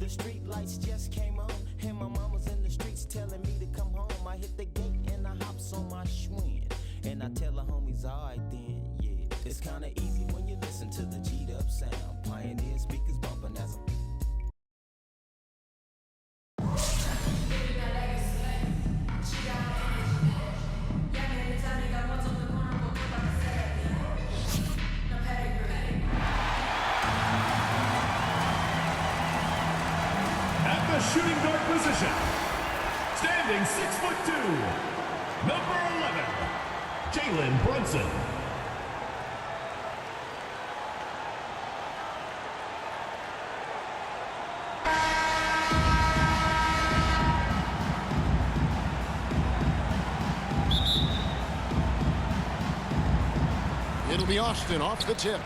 the street lights just came on, and my mama's in the streets telling me to come home. I hit the gate and I hops on my Schwinn, and I tell the homies, alright then, yeah. It's kinda easy when you listen to the G'd up sound. Pioneer speakers bumping as I'm shooting guard position, standing 6'2", number 11, Jalen Brunson. It'll be Austin off the tip.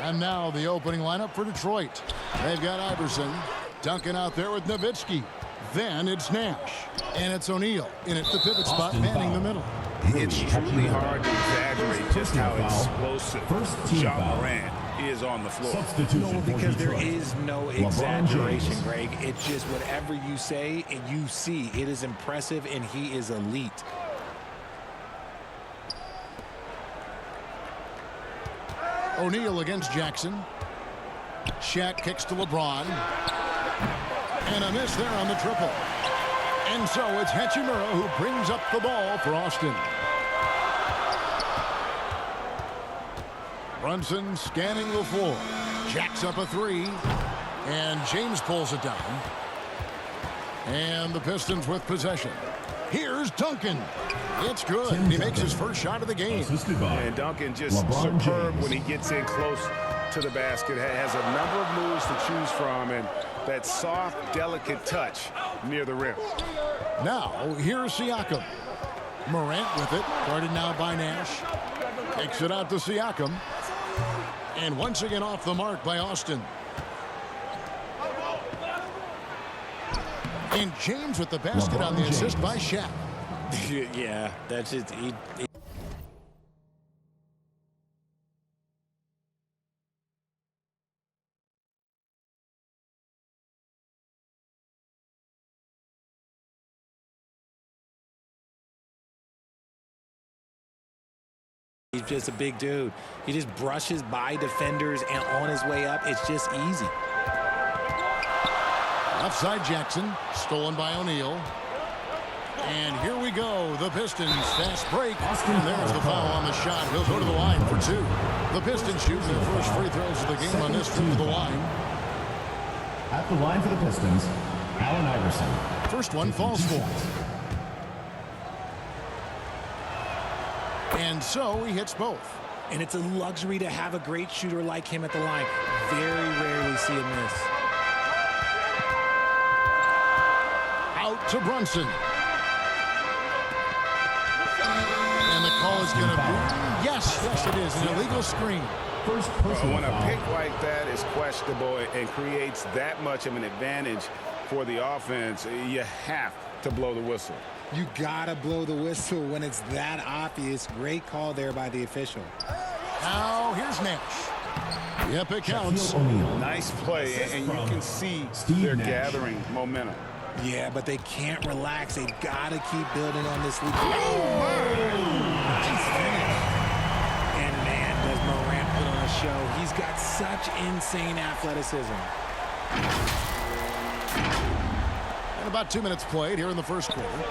And now the opening lineup for Detroit. They've got Iverson, Duncan out there with Nowitzki. Then it's Nash. And it's O'Neal in at the pivot spot, manning the middle. It's truly hard to exaggerate just how explosive Ja Morant is on the floor. No, because there is no exaggeration, Greg. It's just whatever you say and you see. It is impressive, and he is elite. O'Neal against Jackson. Shaq kicks to LeBron. And a miss there on the triple. And so it's Hachimura who brings up the ball for Austin. Brunson scanning the floor. Jacks up a three. And James pulls it down. And the Pistons with possession. Here's Duncan. It's good. He makes his first shot of the game. And Duncan just superb when he gets in close to the basket. Has a number of moves to choose from, and that soft, delicate touch near the rim. Now, here's Siakam. Morant with it. Guarded now by Nash. Takes it out to Siakam. And once again off the mark by Austin. And James with the basket on the assist by Shaq. Yeah, that's it. He's just a big dude. He just brushes by defenders and on his way up. It's just easy. Left side Jackson. Stolen by O'Neal. And here we go. The Pistons fast break. And there's the foul on the shot. He'll go to the line for two. The Pistons shoot their first free throws of the game on this trip to the line. At the line for the Pistons, Allen Iverson. First one falls for. And so he hits both. And it's a luxury to have a great shooter like him at the line. Very rarely see a miss. Out to Brunson. And the call is going to be, yes, it is, an illegal screen. When a pick like that is questionable and creates that much of an advantage for the offense, you have to blow the whistle. You gotta blow the whistle when it's that obvious. Great call there by the official. Now here's Nash. Yep, it counts. Nice play, and you can see they're gathering momentum. Yeah, but they can't relax. They've got to keep building on this lead. And man, does Morant put on a show. He's got such insane athleticism. And about 2 minutes played here in the first quarter.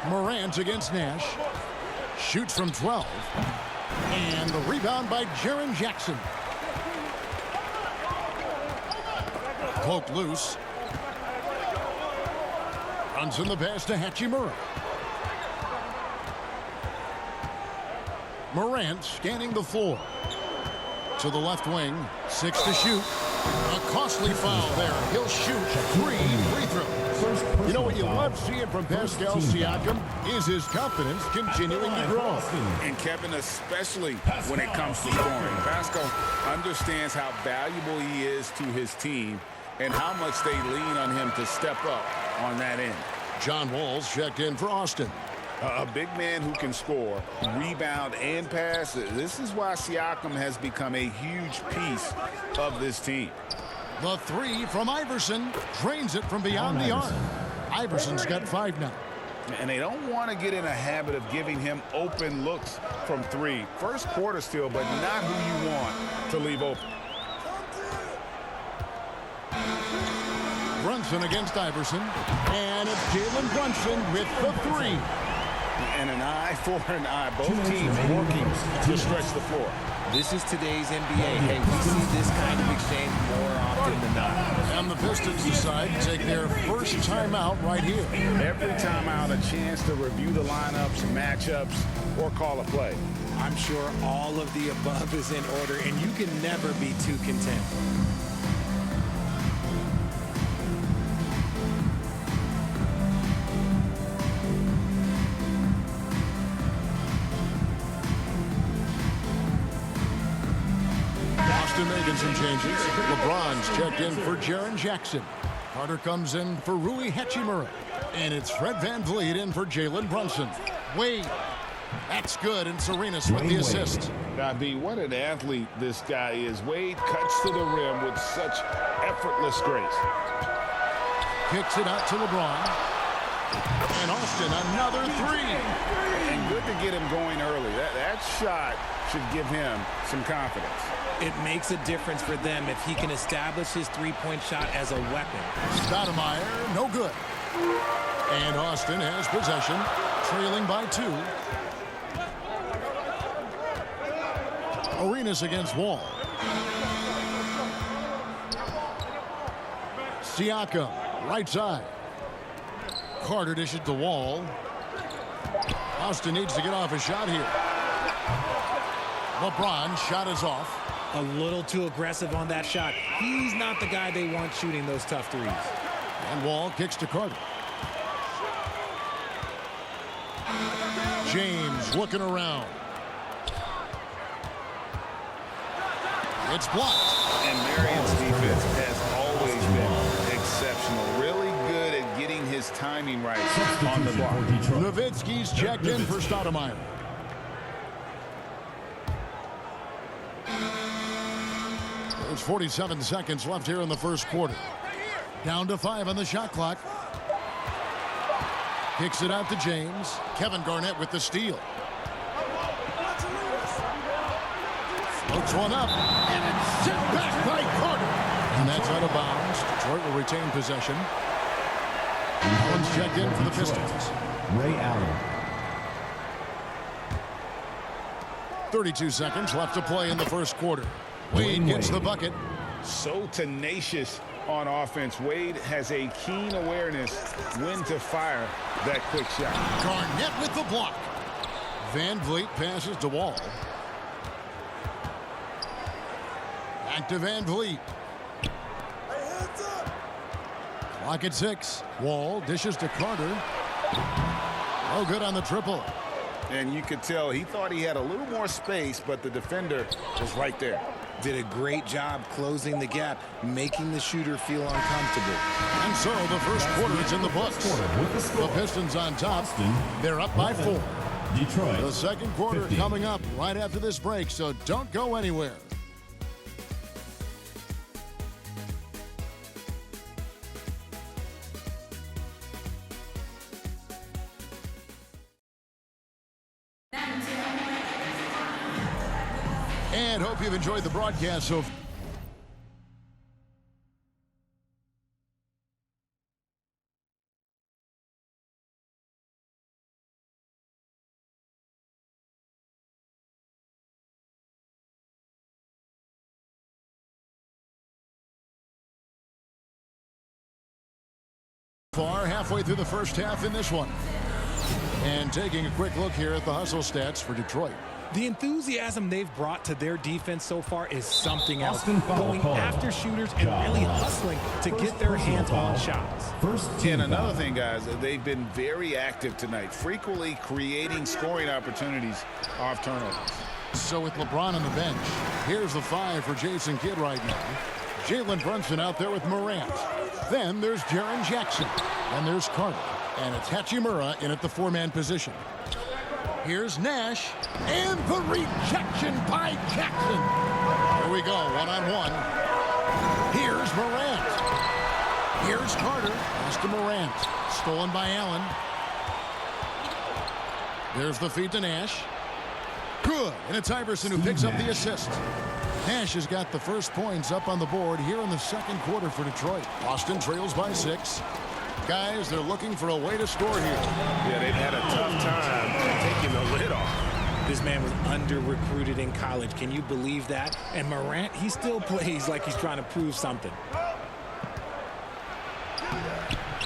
Morant against Nash. Shoots from 12. And the rebound by Jaren Jackson. Poked loose. Runs in the pass to Hachimura. Morant scanning the floor. To the left wing. 6 to shoot. A costly foul there. He'll shoot 3 free throws. You know what you love seeing from Pascal Siakam is his confidence continuing to grow. And Kevin, especially when it comes to scoring. Pascal understands how valuable he is to his team and how much they lean on him to step up on that end. John Wall's checked in for Austin. A big man who can score, rebound, and pass. This is why Siakam has become a huge piece of this team. The three from Iverson drains it from beyond the arc. Iverson's got 5 now. And they don't want to get in a habit of giving him open looks from 3. First quarter still, but not who you want to leave open. Brunson against Iverson. And it's Jalen Brunson with the 3. And an eye for an eye. Both teams working to stretch the floor. This is today's NBA. Hey, we see this kind of exchange more often than not. And the Pistons decide to take their first timeout right here. Every timeout, a chance to review the lineups, matchups, or call a play. I'm sure all of the above is in order, and you can never be too content. Making some changes. LeBron's checked in for Jaren Jackson. Carter comes in for Rui Hachimura. And it's Fred VanVleet in for Jalen Brunson. Wade. That's good. And Serenas with the assist. B, what an athlete this guy is. Wade cuts to the rim with such effortless grace. Kicks it out to LeBron. And Austin, another 3. And good to get him going early. That shot should give him some confidence. It makes a difference for them if he can establish his three-point shot as a weapon. Stoudemire, no good. And Austin has possession, trailing by 2. Arenas against Wall. Siakam, right side. Carter dishes to Wall. Austin needs to get off a shot here. LeBron's shot is off. A little too aggressive on that shot. He's not the guy they want shooting those tough threes. And Wall kicks to Carter. James looking around. It's blocked. And Marion's defense has always been exceptional. Really good at getting his timing right on the block. Nowitzki's checked in for Stoudemire. There's 47 seconds left here in the first quarter. Down to 5 on the shot clock. Kicks it out to James. Kevin Garnett with the steal. Floats one up. And it's sent back by Carter. And that's out of bounds. Detroit will retain possession. Allen's checked in for the Pistons. Ray Allen. 32 seconds left to play in the first quarter. Wade gets the bucket. So tenacious on offense. Wade has a keen awareness when to fire that quick shot. Garnett with the block. VanVleet passes to Wall. Back to VanVleet. Clock at 6. Wall dishes to Carter. No good on the triple. And you could tell he thought he had a little more space, but the defender was right there. Did a great job closing the gap, making the shooter feel uncomfortable. And so the first quarter is in the books. The Pistons on top. They're up by 4. Detroit. The second quarter 50. coming up right after this break, so don't go anywhere. And hope you've enjoyed the broadcast so far. Halfway through the first half in this one. And taking a quick look here at the hustle stats for Detroit. The enthusiasm they've brought to their defense so far is something else. Austin foul Going call. after shooters and really hustling to get their hands on shots. First team And another foul. thing, guys, they've been very active tonight, frequently creating scoring opportunities off turnovers. So with LeBron on the bench, here's the 5 for Jason Kidd right now. Jalen Brunson out there with Morant. Then there's Jaren Jackson. And there's Carter. And it's Hachimura in at the four-man position. Here's Nash. And the rejection by Jackson. Here we go, one-on-one. Here's Morant. Here's Carter. Austin Morant. Stolen by Allen. There's the feed to Nash. Good. And it's Iverson who picks up the assist. Nash has got the first points up on the board here in the second quarter for Detroit. Austin trails by 6. Guys, they're looking for a way to score here. Yeah, they've had a tough time taking the lid off. This man was under-recruited in college. Can you believe that? And Morant, he still plays like he's trying to prove something.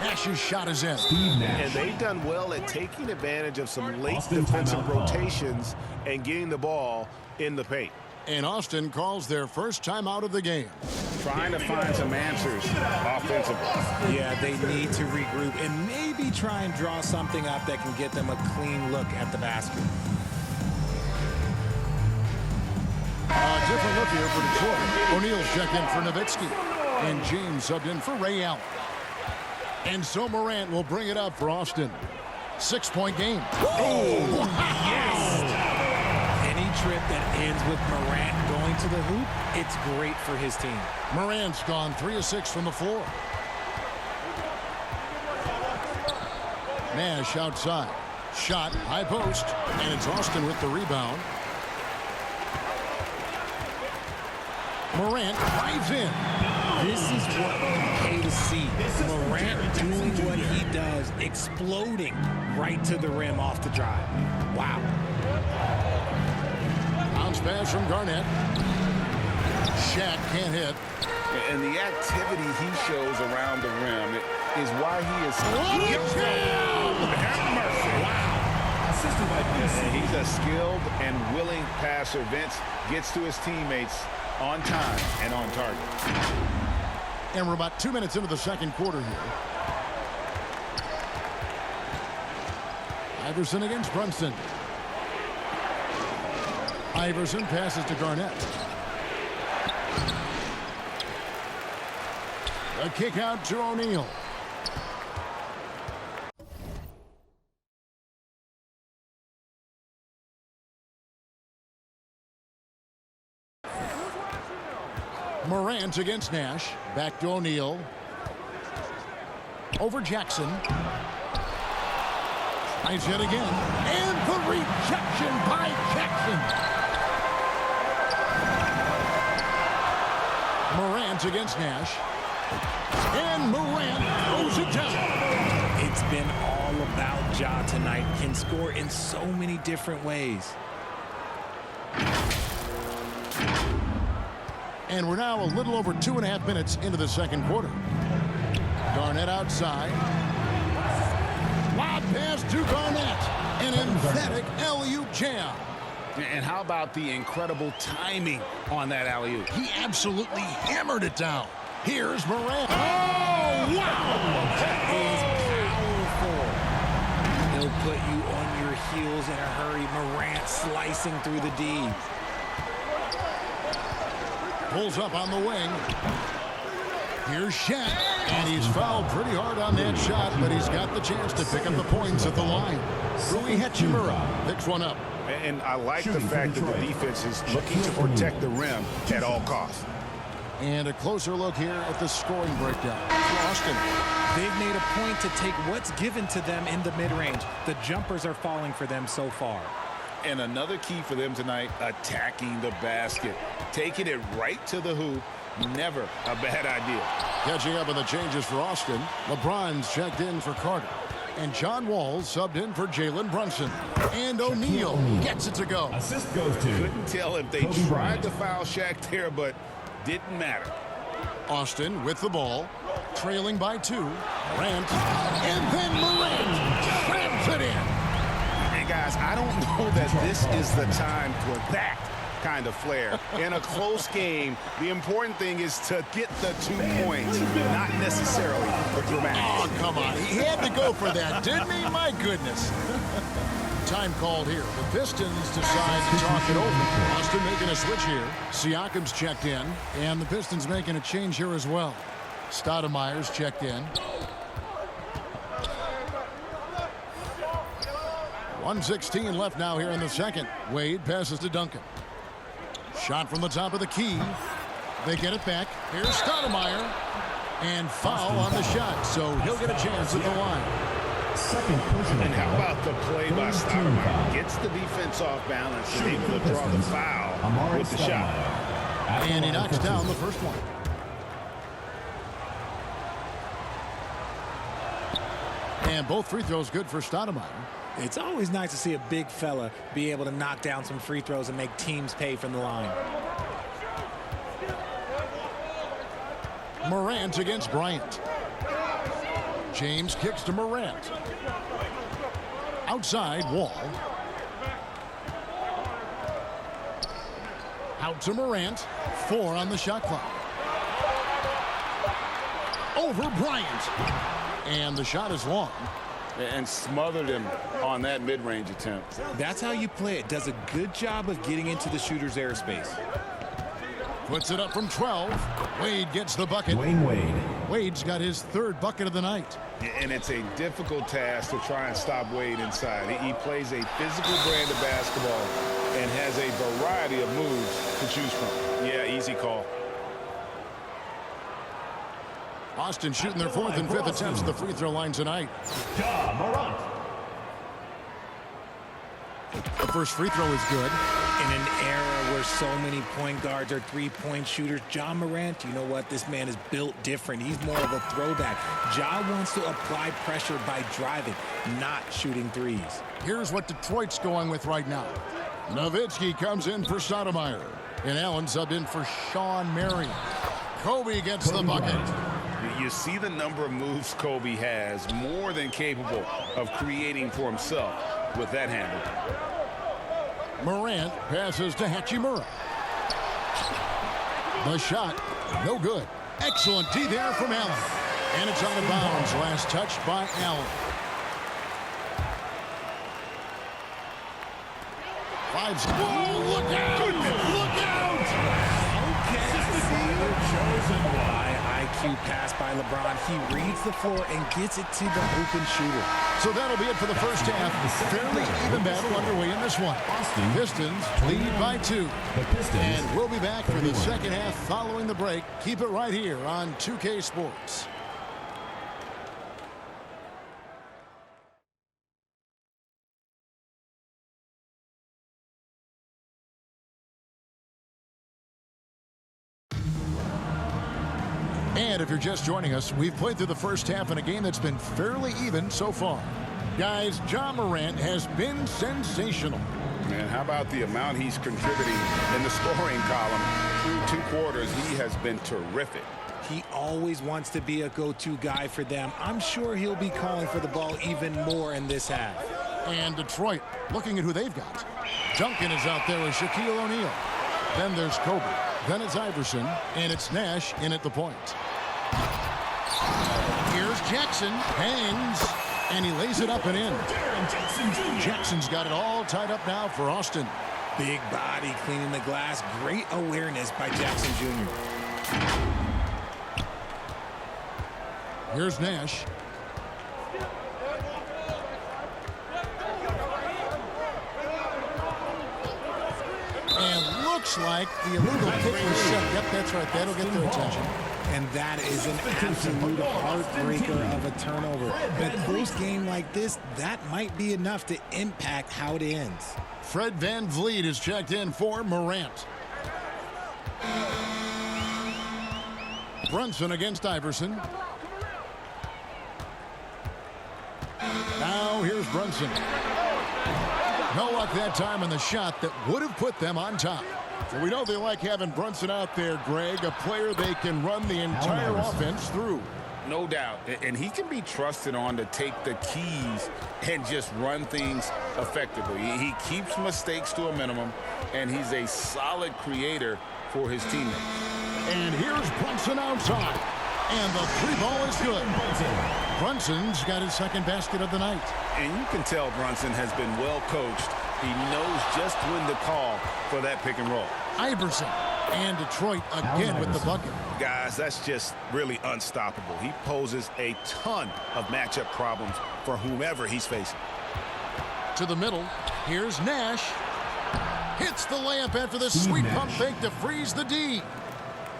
Nash's shot is in. And they've done well at taking advantage of some late defensive rotations and getting the ball in the paint. And Austin calls their first timeout of the game. Trying to find some answers offensively. Yeah, they need to regroup and maybe try and draw something up that can get them a clean look at the basket. A different look here for Detroit. O'Neal's checked in for Nowitzki. And James subbed in for Ray Allen. And so Morant will bring it up for Austin. 6-point game. Oh, yes! Any trip that ends with Morant going to the hoop, it's great for his team. Morant's gone 3 of 6 from the floor. Nash outside. Shot, high post. And it's Austin with the rebound. Morant drives in. This is what you pay to see. Morant doing what he does, exploding right to the rim off the drive. Wow. Bounce pass from Garnett. Shaq can't hit. And the activity he shows around the rim is why he is skilled. Have mercy. Wow. Assisted by And he's a skilled and willing passer. Vince gets to his teammates on time and on target. And we're about 2 minutes into the second quarter here. Iverson against Brunson. Iverson passes to Garnett. A kick out to O'Neal. Morant against Nash. Back to O'Neal. Over Jackson. Nice hit again. And the rejection by Jackson. Morant against Nash. And Morant throws it down. It's been all about Ja tonight. Can score in so many different ways. And we're now a little over 2.5 minutes into the second quarter. Garnett outside. Lob pass to Garnett. An emphatic alley-oop jam. And how about the incredible timing on that alley-oop? He absolutely hammered it down. Here's Morant. Oh, wow! That is powerful. He'll put you on your heels in a hurry. Morant slicing through the D. Pulls up on the wing. Here's Shaq. And he's fouled pretty hard on that shot, but he's got the chance to pick up the points at the line. Rui Hachimura picks one up. And I like the fact that the defense is looking to protect the rim at all costs. And a closer look here at the scoring breakdown for Austin. They've made a point to take what's given to them in the mid-range. The jumpers are falling for them so far. And another key for them tonight, attacking the basket. Taking it right to the hoop, never a bad idea. Catching up on the changes for Austin. LeBron's checked in for Carter. And John Wall subbed in for Jalen Brunson. And O'Neal gets it to go. Assist goes to. Couldn't tell if they tried to foul Shaq there, but didn't matter. Austin with the ball. Trailing by 2. Morant. And then Morant slams it in. And guys, I don't know that this is the time for that kind of flair. In a close game, the important thing is to get the 2 points, not necessarily the dramatic. Oh, come on. He had to go for that, didn't he? My goodness. Time called here. The Pistons decide to talk it over. Austin making a switch here. Siakam's checked in. And the Pistons making a change here as well. Stoudemire's checked in. 1:16 left now here in the second. Wade passes to Duncan. Shot from the top of the key. They get it back. Here's Stoudemire. And foul on the shot, so he'll get a chance at the line. Second personal And how foul. about the play by First team Stoudemire? foul. Gets the defense off balance and Shooting able for to the draw the Pistons, foul with the shot. Stoudemire. At the And he line knocks for down two. the first one. And both free throws good for Stoudemire. It's always nice to see a big fella be able to knock down some free throws and make teams pay from the line. Morant against Bryant. James kicks to Morant. Outside, Wall. Out to Morant. 4 on the shot clock. Over Bryant. And the shot is long. And smothered him on that mid-range attempt. That's how you play it. Does a good job of getting into the shooter's airspace. Puts it up from 12. Wade gets the bucket. Dwayne Wade. Wade's got his 3rd bucket of the night. And it's a difficult task to try and stop Wade inside. He plays a physical brand of basketball and has a variety of moves to choose from. Yeah, easy call. Boston shooting their 4th and 5th attempts at the free throw line tonight. Ja Morant. The first free throw is good. In an era where so many point guards are three-point shooters, Ja Morant, you know what? This man is built different. He's more of a throwback. Ja wants to apply pressure by driving, not shooting threes. Here's what Detroit's going with right now. Nowitzki comes in for Stoudemire. And Allen subbed in for Sean Marion. Kobe gets the bucket. You see the number of moves Kobe has, more than capable of creating for himself with that handle. Morant passes to Hachimura. The shot, no good. Excellent D there from Allen. And it's out of bounds. Last touch by Allen. 5 seconds. Whoa, look out! Look out! High IQ pass by LeBron. He reads the floor and gets it to the open shooter. So that'll be it for the first half. Fairly even battle underway in this one. Pistons lead by 2. The Pistons. And we'll be back for the second half following the break. Keep it right here on 2K Sports. And if you're just joining us, we've played through the first half in a game that's been fairly even so far. Guys, Ja Morant has been sensational. And how about the amount he's contributing in the scoring column through 2 quarters? He has been terrific. He always wants to be a go-to guy for them. I'm sure he'll be calling for the ball even more in this half. And Detroit, looking at who they've got. Duncan is out there with Shaquille O'Neal. Then there's Kobe. Then it's Iverson. And it's Nash in at the point. Here's Jackson. Hangs. And he lays it up and in. Jackson's got it all tied up now for Austin. Big body cleaning the glass. Great awareness by Jackson Jr. Here's Nash. And looks like the illegal kick was set. Yep, that's right. That'll get their attention. And that is an absolute heartbreaker of a turnover. In a close game like this, that might be enough to impact how it ends. Fred VanVleet is checked in for Morant. Brunson against Iverson. Now here's Brunson. No luck that time on the shot that would have put them on top. So we know they like having Brunson out there, Greg, a player they can run the entire offense through. No doubt. And he can be trusted on to take the keys and just run things effectively. He keeps mistakes to a minimum, and he's a solid creator for his teammates. And here's Brunson outside. And the 3 ball is good. Brunson's got his 2nd basket of the night. And you can tell Brunson has been well coached. He knows just when to call for that pick and roll. Iverson and Detroit again with the bucket. Guys, that's just really unstoppable. He poses a ton of matchup problems for whomever he's facing. To the middle. Here's Nash. Hits the layup after the sweet pump fake to freeze the D.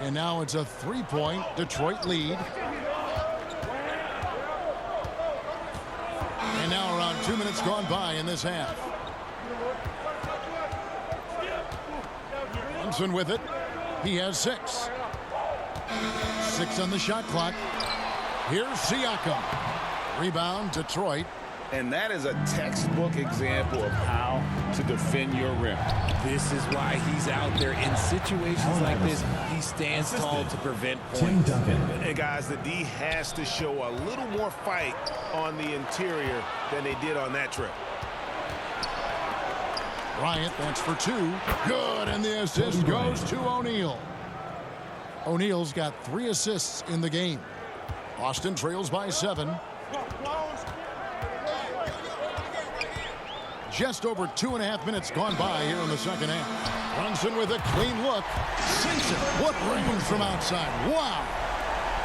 And now it's a 3-point Detroit lead. And now around 2 minutes gone by in this half. Brunson with it. He has 6. 6 on the shot clock. Here's Siakam. Rebound, Detroit. And that is a textbook example of how to defend your rim. This is why he's out there in situations like this. He stands tall to prevent points. And guys, the D has to show a little more fight on the interior than they did on that trip. Bryant, that's for 2. Good, and the assist goes to O'Neal. O'Neal's got 3 assists in the game. Austin trails by 7. Just over 2.5 minutes gone by here in the second half. Brunson with a clean look. Sinks it. What range from outside. Wow.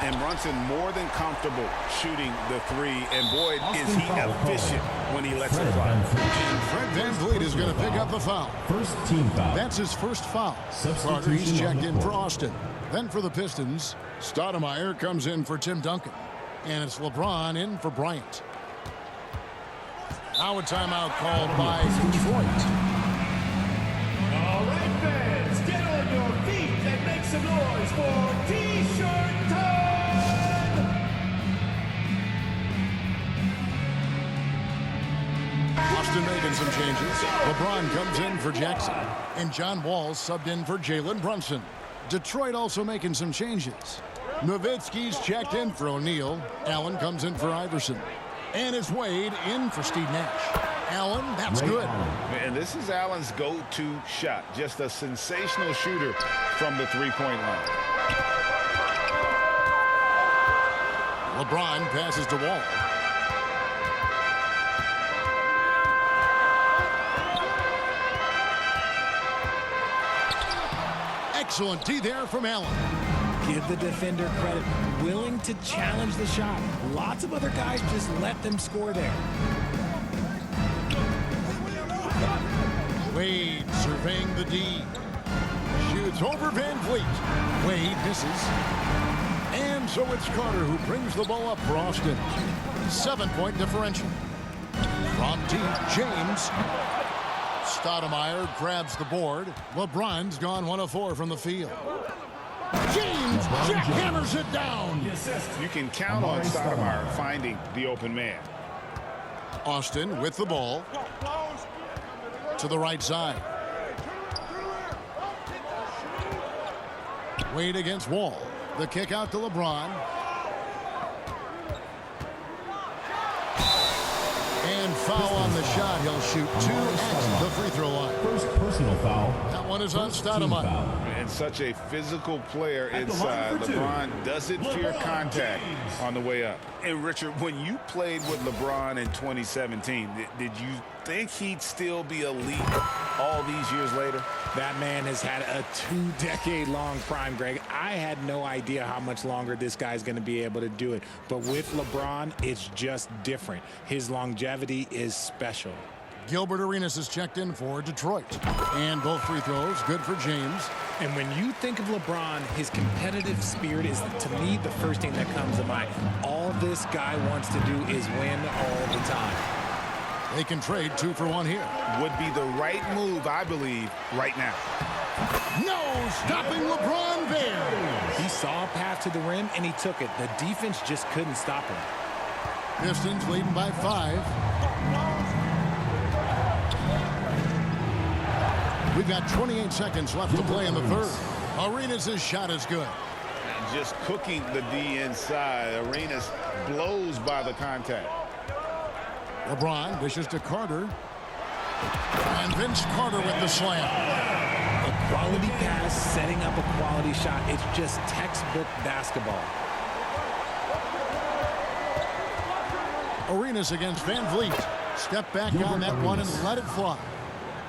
And Brunson more than comfortable shooting the 3. And boy, is he efficient when he lets it fly. And Fred VanVleet is going to pick up the foul. First team foul. That's his first foul. Carter, he's checked in for Austin. Then for the Pistons, Stoudemire comes in for Tim Duncan. And it's LeBron in for Bryant. Now a timeout called by Detroit. All right, fans, get on your feet and make some noise for T-shirt time! Austin making some changes. LeBron comes in for Jackson. And John Wall subbed in for Jalen Brunson. Detroit also making some changes. Nowitzki's checked in for O'Neal. Allen comes in for Iverson. And it's Wade in for Steve Nash. Allen, that's good. And this is Allen's go-to shot. Just a sensational shooter from the 3-point line. LeBron passes to Wall. Excellent D there from Allen. Give the defender credit. Willing to challenge the shot. Lots of other guys just let them score there. Wade surveying the D. Shoots over VanVleet. Wade misses. And so it's Carter who brings the ball up for Austin. 7-point differential. From deep, James. Stoudemire grabs the board. LeBron's gone 1 of 4 from the field. James jackhammers it down. You can count on Stoudemire finding the open man. Austin with the ball. To the right side. Wade against Wall. The kick out to LeBron. And foul on the shot. He'll shoot 2 at the free throw line. First personal foul. That one is on Stoudemire. And such a physical player inside. LeBron doesn't fear contact on the way up. And Richard, when you played with LeBron in 2017, did you think he'd still be elite all these years later? That man has had a 2-decade-long prime, Greg. I had no idea how much longer this guy's going to be able to do it. But with LeBron, it's just different. His longevity is special. Gilbert Arenas is checked in for Detroit. And both free throws good for James. And when you think of LeBron, his competitive spirit is, to me, the first thing that comes to mind. All this guy wants to do is win all the time. They can trade 2 for 1 here. Would be the right move, I believe, right now. No stopping LeBron there. He saw a path to the rim, and he took it. The defense just couldn't stop him. Pistons leading by 5. We've got 28 seconds left to play in the third. Arenas' shot is good. And just cooking the D inside. Arenas blows by the contact. LeBron dishes to Carter. And Vince Carter with the slam. A quality pass, setting up a quality shot. It's just textbook basketball. Arenas against VanVleet. Step back on that one and let it fly.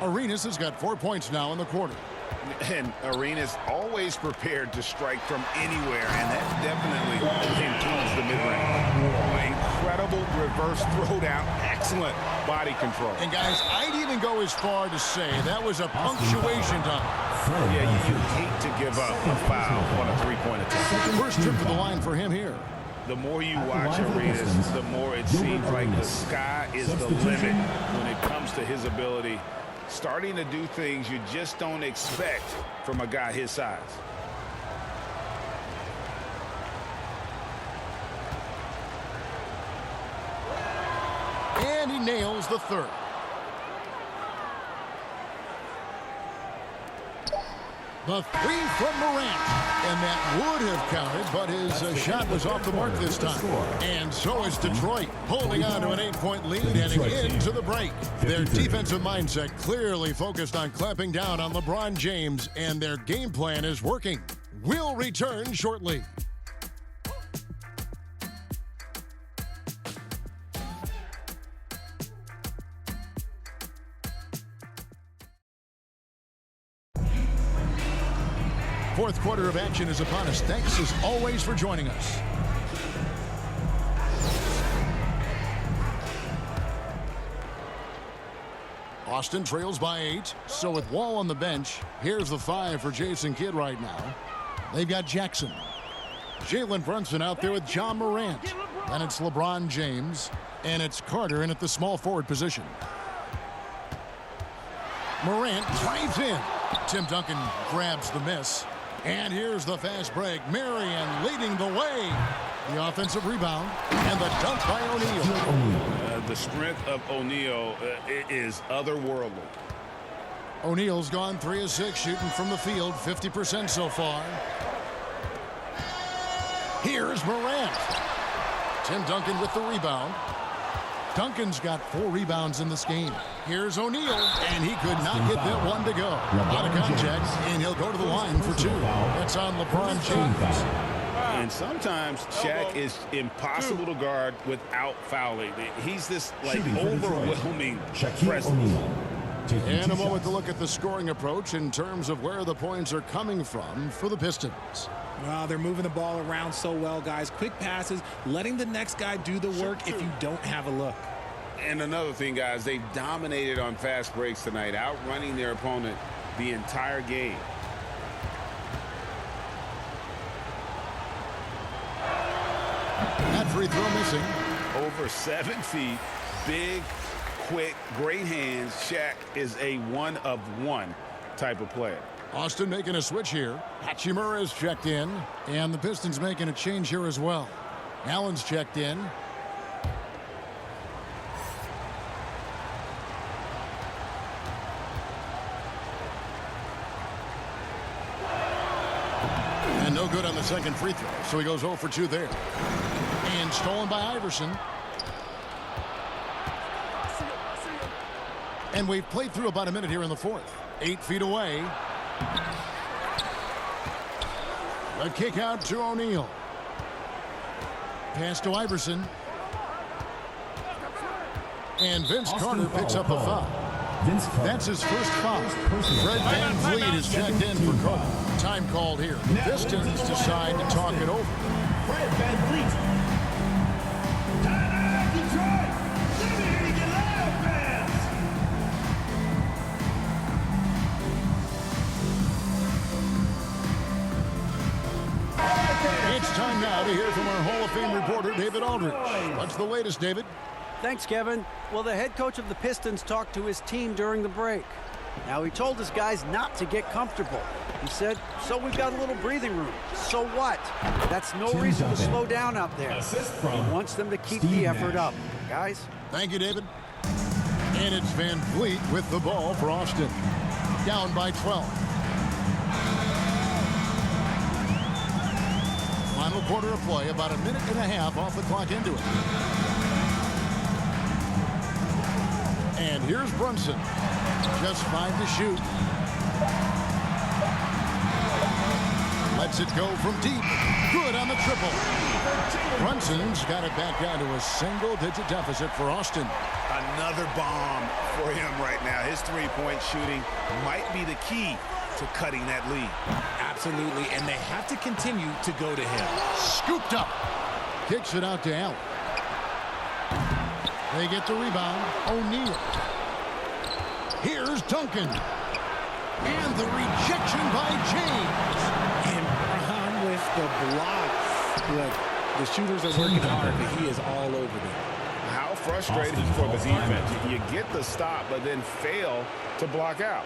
Arenas has got 4 points now in the quarter. And Arena's always prepared to strike from anywhere, and that definitely includes the mid-range. Incredible reverse throwdown. Excellent body control. And, guys, I'd even go as far to say that was a punctuation time. Yeah, you hate to give up a foul on a three-point attempt. First trip to the line for him here. The more you watch Arenas, the more it seems like the sky is the limit when it comes to his ability. Starting to do things you just don't expect from a guy his size. And he nails the third. The three from Morant. And that would have counted, but his shot was off the mark this time. And so is Detroit, holding on to an 8-point lead, heading into the break. Their defensive mindset clearly focused on clamping down on LeBron James, and their game plan is working. We'll return shortly. Fourth quarter of action is upon us. Thanks as always for joining us. Austin trails by 8. So with Wall on the bench, here's the 5 for Jason Kidd right now. They've got Jackson. Jalen Brunson out there with John Morant. Then it's LeBron James. And it's Carter in at the small forward position. Morant drives in. Tim Duncan grabs the miss. And here's the fast break. Marion leading the way. The offensive rebound. And the dunk by O'Neal. The strength of O'Neal is otherworldly. O'Neal's gone 3 of 6 shooting from the field. 50% so far. Here's Morant. Tim Duncan with the rebound. Duncan's got 4 rebounds in this game. Here's O'Neal, and he could not get that one to go. Out of contact, and he'll go to the line for 2. That's on LeBron James. And sometimes Shaq is impossible to guard without fouling. He's this like overwhelming presence. And a moment to look at the scoring approach in terms of where the points are coming from for the Pistons. Wow, they're moving the ball around so well, guys. Quick passes, letting the next guy do the work if you don't have a look. And another thing, guys, they've dominated on fast breaks tonight, outrunning their opponent the entire game. That free throw missing. Over 7 feet, big, quick, great hands. Shaq is a one-of-one type of player. Austin making a switch here. Hachimura is checked in. And the Pistons making a change here as well. Allen's checked in. And no good on the second free throw. So he goes 0 for 2 there. And stolen by Iverson. And we've played through about a minute here in the fourth. 8 feet away. The kick out to O'Neal. Pass to Iverson. And Vince Carter picks up the foul. That's his first foul. Fred VanVleet is checked in for Carter. Time called here. The Pistons decide to talk it over. Fred VanVleet. Timeout, Detroit. Let me hear you loud, fans. It's time now to hear from our Hall of Fame reporter, David Aldridge. What's the latest, David? Thanks, Kevin. Well, the head coach of the Pistons talked to his team during the break. Now, he told his guys not to get comfortable. He said, so we've got a little breathing room. So what? That's no reason to slow down out there. He wants them to keep the effort up. Guys? Thank you, David. And it's VanVleet with the ball for Austin. Down by 12. Final quarter of play, about a minute and a half off the clock into it. And here's Brunson. Just 5 to shoot. Lets it go from deep. Good on the triple. Brunson's got it back down to a single-digit deficit for Austin. Another bomb for him right now. His three-point shooting might be the key to cutting that lead. Absolutely, and they have to continue to go to him. Scooped up. Kicks it out to Allen. They get the rebound. O'Neal. Here's Duncan. And the rejection by James. And Braun with the blocks. Look, the shooters are working hard, but he is all over them. How frustrating for the defense. You get the stop, but then fail to block out.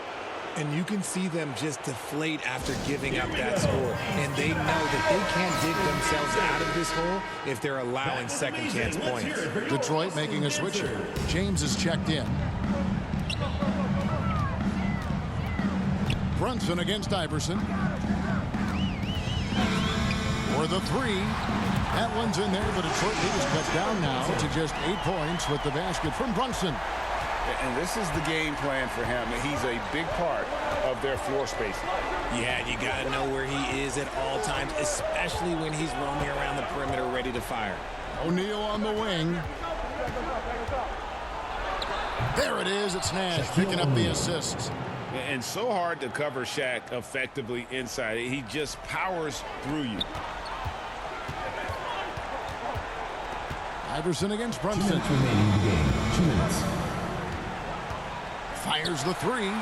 And you can see them just deflate after giving up that score. And they know that they can't dig themselves out of this hole if they're allowing second chance points. Detroit making a switch here. James is checked in. Brunson against Iverson. For the three. That one's in there. The Detroit lead is cut down now to just 8 points with the basket from Brunson. And this is the game plan for him. He's a big part of their floor spacing. Yeah, you got to know where he is at all times, especially when he's roaming around the perimeter ready to fire. O'Neal on the wing. There it is. It's Nash picking up the assists. And so hard to cover Shaq effectively inside. He just powers through you. Iverson against Brunson. 2 minutes remaining in the game. 2 minutes. Fires the three.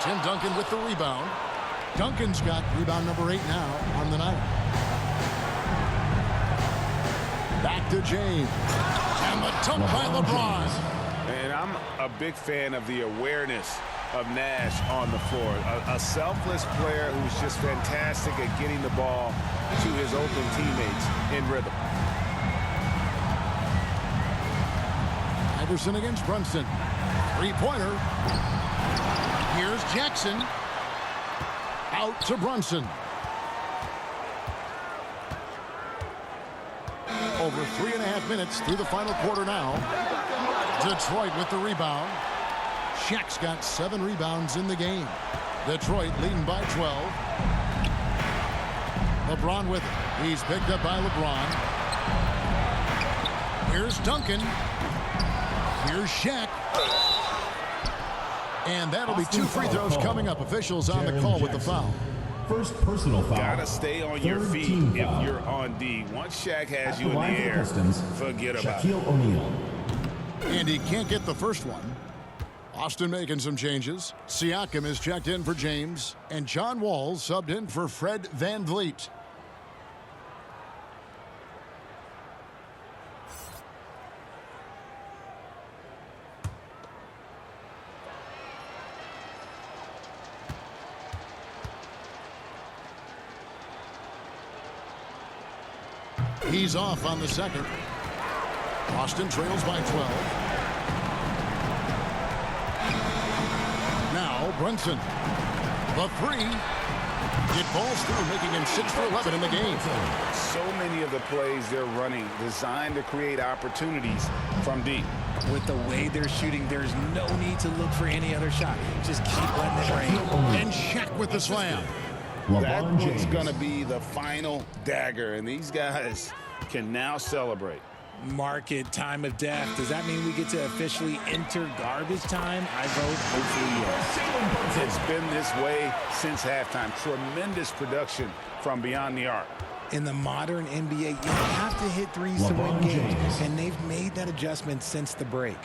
Tim Duncan with the rebound. Duncan's got rebound number 8 now on the night. Back to James. And the dunk by LeBron. And I'm a big fan of the awareness of Nash on the floor. A selfless player who's just fantastic at getting the ball to his open teammates in rhythm. Iverson against Brunson. Three-pointer. Here's Jackson. Out to Brunson. Over 3.5 minutes through the final quarter now. Detroit with the rebound. Shaq's got 7 rebounds in the game. Detroit leading by 12. LeBron with it. He's picked up by LeBron. Here's Duncan. Here's Shaq. And that'll be 2 free throws coming up. Officials on the call with the foul. First personal foul. Gotta stay on your feet if you're on D. Once Shaq has you in the air, forget about it. Shaquille O'Neal. And he can't get the first one. Austin making some changes. Siakam is checked in for James. And John Wall subbed in for Fred VanVleet. He's off on the second. Boston trails by 12. Now Brunson. The three. It falls through, making him 6 for 11 in the game. So many of the plays they're running designed to create opportunities from deep. With the way they're shooting, there's no need to look for any other shot. Just keep letting it rain. And Shaq with the slam. That was going to be the final dagger, and these guys can now celebrate. Market time of death. Does that mean we get to officially enter garbage time? I vote hopefully yes. It's been this way since halftime. Tremendous production from beyond the arc. In the modern NBA, you have to hit threes to win games, and they've made that adjustment since the break.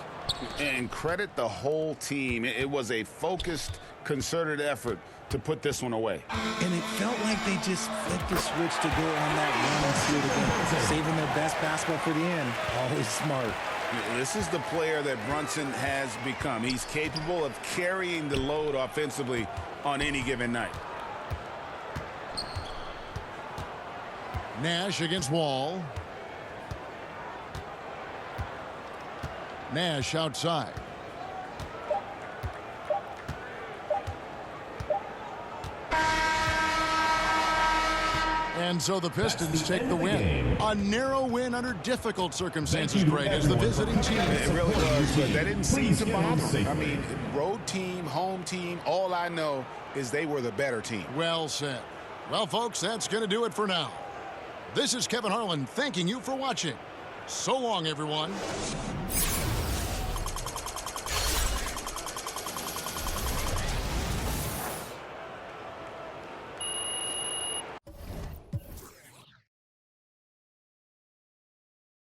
And credit the whole team. It was a focused, concerted effort to put this one away. And it felt like they just flipped the switch to go on that run and see it again. Saving their best basketball for the end. Always smart. This is the player that Brunson has become. He's capable of carrying the load offensively on any given night. Nash against Wall. Nash outside. And so the Pistons take the win. A narrow win under difficult circumstances, Greg, as the visiting team. It really was, but that didn't seem to bother them. I mean, road team, home team, all I know is they were the better team. Well said. Well, folks, that's going to do it for now. This is Kevin Harlan thanking you for watching. So long, everyone.